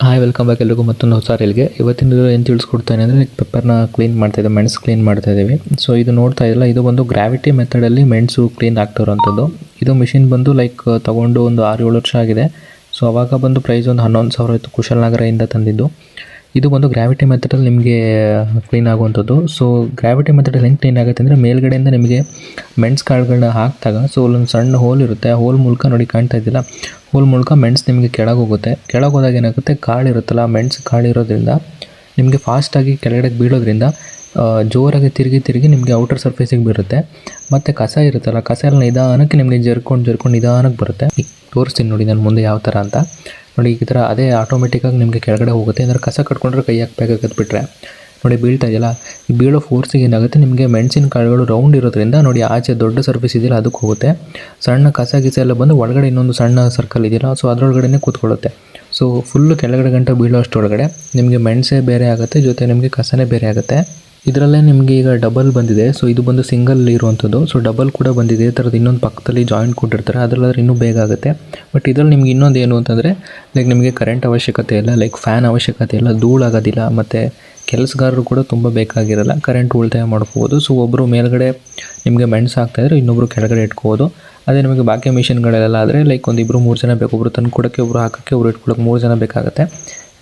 Hi welcome back ಎಲ್ರಿಗೂ ಮತ್ತೊಂದು ಹೊಸ ರೀಲ್ಗೆ. ಇವತ್ತಿನ ಏನು ತಿಳಿಸ್ಕೊಡ್ತಾನೆ ಅಂದರೆ ಪೆಪ್ಪರ್ನ ಕ್ಲೀನ್ ಮಾಡ್ತಾಯಿದ್ದೆ, ಮೆಣಸು ಕ್ಲೀನ್ ಮಾಡ್ತಾ ಇದ್ದೀವಿ. ಸೊ ಇದು ನೋಡ್ತಾ ಇಲ್ಲ, ಇದು ಬಂದು ಗ್ರಾವಿಟಿ ಮೆಥಡಲ್ಲಿ ಮೆಣಸು ಕ್ಲೀನ್ ಆಗ್ತಿರೋವಂಥದ್ದು. ಇದು ಮಿಷಿನ್ ಬಂದು ತೊಗೊಂಡು ಒಂದು 6-7 ವರ್ಷ ಆಗಿದೆ. ಸೊ ಅವಾಗ ಬಂದು ಪ್ರೈಸ್ ಒಂದು 11,000 ಇತ್ತು, ಕುಶಾಲನಗರದಿಂದ ತಂದಿದ್ದು. ಇದು ಬಂದು ಗ್ರಾವಿಟಿ ಮೆಥಡಲ್ಲಿ ನಿಮಗೆ ಕ್ಲೀನ್ ಆಗುವಂಥದ್ದು. ಸೊ ಗ್ರಾವಿಟಿ ಮೆಥಡಲ್ಲಿ ಹೆಂಗೆ ಕ್ಲೀನ್ ಆಗುತ್ತೆ ಅಂದರೆ, ಮೇಲ್ಗಡೆಯಿಂದ ನಿಮಗೆ ಮೆಣಸು ಕಾಳುಗಳನ್ನ ಹಾಕಿದಾಗ ಸೊ ಅಲ್ಲೊಂದು ಸಣ್ಣ ಹೋಲ್ ಇರುತ್ತೆ. ಆ ಹೋಲ್ ಮೂಲಕ ನೋಡಿ ಕಾಣ್ತಾ ಇದ್ದಿಲ್ಲ, ಹೋಲ್ ಮೂಲಕ ಮೆಣಸು ನಿಮಗೆ ಕೆಳಗೆ ಹೋಗುತ್ತೆ. ಕೆಳಗೆ ಹೋದಾಗ ಏನಾಗುತ್ತೆ, ಕಾಳು ಇರುತ್ತಲ್ಲ, ಮೆಣಸು ಕಾಳು ಇರೋದ್ರಿಂದ ನಿಮಗೆ ಫಾಸ್ಟಾಗಿ ಕೆಳಗಡೆ ಬೀಳೋದ್ರಿಂದ ಜೋರಾಗಿ ತಿರುಗಿ ನಿಮಗೆ ಔಟರ್ ಸರ್ಫೇಸಿಗೆ ಬೀರುತ್ತೆ. ಮತ್ತು ಕಸ ಇರುತ್ತಲ್ಲ, ಕಸ ಎಲ್ಲ ನಿಧಾನಕ್ಕೆ ನಿಮಗೆ ಜರ್ಕೊಂಡು ನಿಧಾನಕ್ಕೆ ಬರುತ್ತೆ. ಈಗ ತೋರಿಸ್ತೀನಿ ನೋಡಿ ನಾನು ಮುಂದೆ ಯಾವ ಥರ ಅಂತ. ನೋಡಿ ಈ ಥರ ಅದೇ ಆಟೋಮೆಟಿಕ್ಕಾಗಿ ನಿಮಗೆ ಕೆಳಗಡೆ ಹೋಗುತ್ತೆ. ಅಂದರೆ ಕಸ ಕಟ್ಕೊಂಡ್ರೆ ಕೈ ಹಾಕಬೇಕಾಗತ್ತೆ, ಬಿಟ್ಟರೆ ನೋಡಿ ಬೀಳ್ತಾ ಇದೆಯಲ್ಲ, ಈ ಬೀಳೋ ಫೋರ್ಸಿಗೆ ಏನಾಗುತ್ತೆ, ನಿಮಗೆ ಮೆಣಸಿನ ಕಾಳುಗಳು ರೌಂಡ್ ಇರೋದ್ರಿಂದ ನೋಡಿ ಆಚೆ ದೊಡ್ಡ ಸರ್ಫೇಸ್ ಇದೆಯಲ್ಲ ಅದಕ್ಕೆ ಹೋಗುತ್ತೆ. ಸಣ್ಣ ಕಸ ಗಿಸ ಎಲ್ಲ ಬಂದು ಒಳಗಡೆ ಇನ್ನೊಂದು ಸಣ್ಣ ಸರ್ಕಲ್ ಇದೆಯಲ್ಲ, ಸೊ ಅದರೊಳಗಡೆ ಕೂತ್ಕೊಳ್ಳುತ್ತೆ. ಸೊ ಫುಲ್ಲು ಕೆಳಗಡೆ ಗಂಟೆ ಬೀಳೋ ಅಷ್ಟೊಳಗಡೆ ನಿಮಗೆ ಮೆಣಸೇ ಬೇರೆ ಆಗುತ್ತೆ, ಜೊತೆ ನಿಮಗೆ ಕಸನೇ ಬೇರೆ ಆಗುತ್ತೆ. ಇದರಲ್ಲೇ ನಿಮಗೆ ಈಗ ಡಬಲ್ ಬಂದಿದೆ. ಸೊ ಇದು ಬಂದು ಸಿಂಗಲ್ ಇರುವಂಥದ್ದು. ಸೊ ಡಬಲ್ ಕೂಡ ಬಂದಿದೆ. ಈ ಥರದ್ದು ಇನ್ನೊಂದು ಪಕ್ಕದಲ್ಲಿ ಜಾಯಿಂಟ್ ಕೊಟ್ಟಿರ್ತಾರೆ, ಅದರಲ್ಲಾದ್ರೆ ಇನ್ನೂ ಬೇಗ ಆಗುತ್ತೆ. ಬಟ್ ಇದರಲ್ಲಿ ನಿಮ್ಗೆ ಇನ್ನೊಂದು ಏನು ಅಂತಂದರೆ, ನಿಮಗೆ ಕರೆಂಟ್ ಅವಶ್ಯಕತೆ ಇಲ್ಲ, ಫ್ಯಾನ್ ಅವಶ್ಯಕತೆ ಇಲ್ಲ, ಧೂಳಾಗೋದಿಲ್ಲ, ಮತ್ತು ಕೆಲಸಗಾರರು ಕೂಡ ತುಂಬ ಬೇಕಾಗಿರಲ್ಲ, ಕರೆಂಟ್ ಉಳಿತಾಯ ಮಾಡ್ಕೋಬೋದು. ಸೊ ಒಬ್ಬರು ಮೇಲ್ಗಡೆ ನಿಮಗೆ ಮೆಣಸು ಹಾಕ್ತಾಯಿದ್ರೆ ಇನ್ನೊಬ್ಬರು ಕೆಳಗಡೆ ಇಟ್ಕೋಬೋದು. ಅದೇ ನಿಮಗೆ ಬಾಕಿ ಮಿಷಿನ್ಗಳೆಲ್ಲ ಆದರೆ ಒಂದು 2-3 ಜನ ಬೇಕು, ಒಬ್ಬರು ತಂದು ಕೊಡೋಕ್ಕೆ, ಒಬ್ಬರು ಹಾಕೋಕ್ಕೆ, ಒಬ್ಬರು ಇಟ್ಕೊಳಕ್ಕೆ 3 ಜನ ಬೇಕಾಗುತ್ತೆ.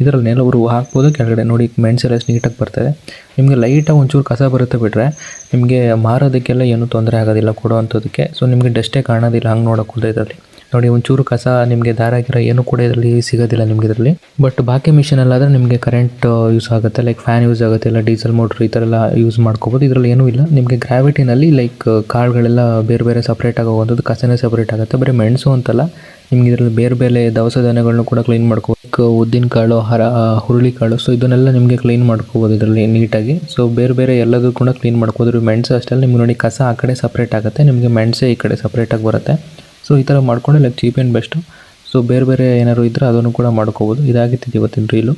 ಇದರಲ್ಲಿ ಒಬ್ಬರು ಹಾಕ್ಬೋದು, ಕೆಳಗಡೆ ನೋಡಿ ಮೆಣಸೆಲ್ಲ ಎಷ್ಟು ನೀಟಾಗಿ ಬರ್ತದೆ. ನಿಮಗೆ ಲೈಟಾಗಿ ಒಂಚೂರು ಕಸ ಬರುತ್ತೆ, ಬಿಟ್ಟರೆ ನಿಮಗೆ ಮಾರೋದಕ್ಕೆಲ್ಲ ಏನೂ ತೊಂದರೆ ಆಗೋದಿಲ್ಲ ಕೊಡುವಂಥದ್ದಕ್ಕೆ. ಸೊ ನಿಮಗೆ ಡಸ್ಟೇ ಕಾಣೋದಿಲ್ಲ ಹಂಗೆ ನೋಡೋಕ್ಕೂ. ಇದರಲ್ಲಿ ನೋಡಿ ಒಂಚೂರು ಕಸ ನಿಮಗೆ ದಾರ ಆಗಿರೋ ಏನೂ ಕೂಡ ಇದರಲ್ಲಿ ಸಿಗೋದಿಲ್ಲ ನಿಮಗೆ ಇದರಲ್ಲಿ. ಬಟ್ ಬಾಕಿ ಮಿಷಿನಲ್ಲಾದರೆ ನಿಮಗೆ ಕರೆಂಟ್ ಯೂಸ್ ಆಗುತ್ತೆ, ಫ್ಯಾನ್ ಯೂಸ್ ಆಗುತ್ತೆ, ಇಲ್ಲ ಡೀಸೆಲ್ ಮೋಟ್ರ್ ಈ ಥರ ಎಲ್ಲ ಯೂಸ್ ಮಾಡ್ಕೋಬೋದು. ಇದರಲ್ಲಿ ಏನೂ ಇಲ್ಲ. ನಿಮಗೆ ಗ್ರಾವಿಟಿನಲ್ಲಿ ಕಾಳುಗಳೆಲ್ಲ ಬೇರೆ ಬೇರೆ ಸಪ್ರೇಟಾಗಿ ಹೋಗೋದು, ಕಸನೇ ಸಪ್ರೇಟ್ ಆಗುತ್ತೆ. ಬರೀ ಮೆಣಸು ಅಂತಲ್ಲ, ನಿಮ್ಗೆ ಇದರಲ್ಲಿ ಬೇರೆ ಬೇರೆ ದವಸ ಧಾನ್ಯಗಳನ್ನೂ ಕೂಡ ಕ್ಲೀನ್ ಮಾಡ್ಕೋಬೋದು. ಉದ್ದಿನ ಕಾಳು, ಹುರುಳಿ ಕಾಳು, ಸೊ ಇದನ್ನೆಲ್ಲ ನಿಮಗೆ ಕ್ಲೀನ್ ಮಾಡ್ಕೋಬೋದು ಇದರಲ್ಲಿ ನೀಟಾಗಿ. ಸೊ ಬೇರೆ ಬೇರೆ ಎಲ್ಲದೂ ಕೂಡ ಕ್ಲೀನ್ ಮಾಡ್ಕೋಬೋದು. ಮೆಣಸು ಅಷ್ಟೇ ನಿಮ್ಗೆ ನೋಡಿ ಕಸ ಆ ಕಡೆ ಸಪ್ರೇಟ್ ಆಗುತ್ತೆ, ನಿಮಗೆ ಮೆಣಸೇ ಈ ಕಡೆ ಸಪ್ರೇಟಾಗಿ ಬರುತ್ತೆ. ಸೊ ಈ ಥರ ಮಾಡ್ಕೊಂಡು ಚೀಪ್ ಆ್ಯಂಡ್ ಬೆಸ್ಟು. ಸೊ ಬೇರೆ ಬೇರೆ ಏನಾದ್ರು ಇದ್ದರೆ ಅದನ್ನು ಕೂಡ ಮಾಡ್ಕೋಬೋದು. ಇದಾಗಿತ್ತು ಇವತ್ತಿನ ರೀಲು.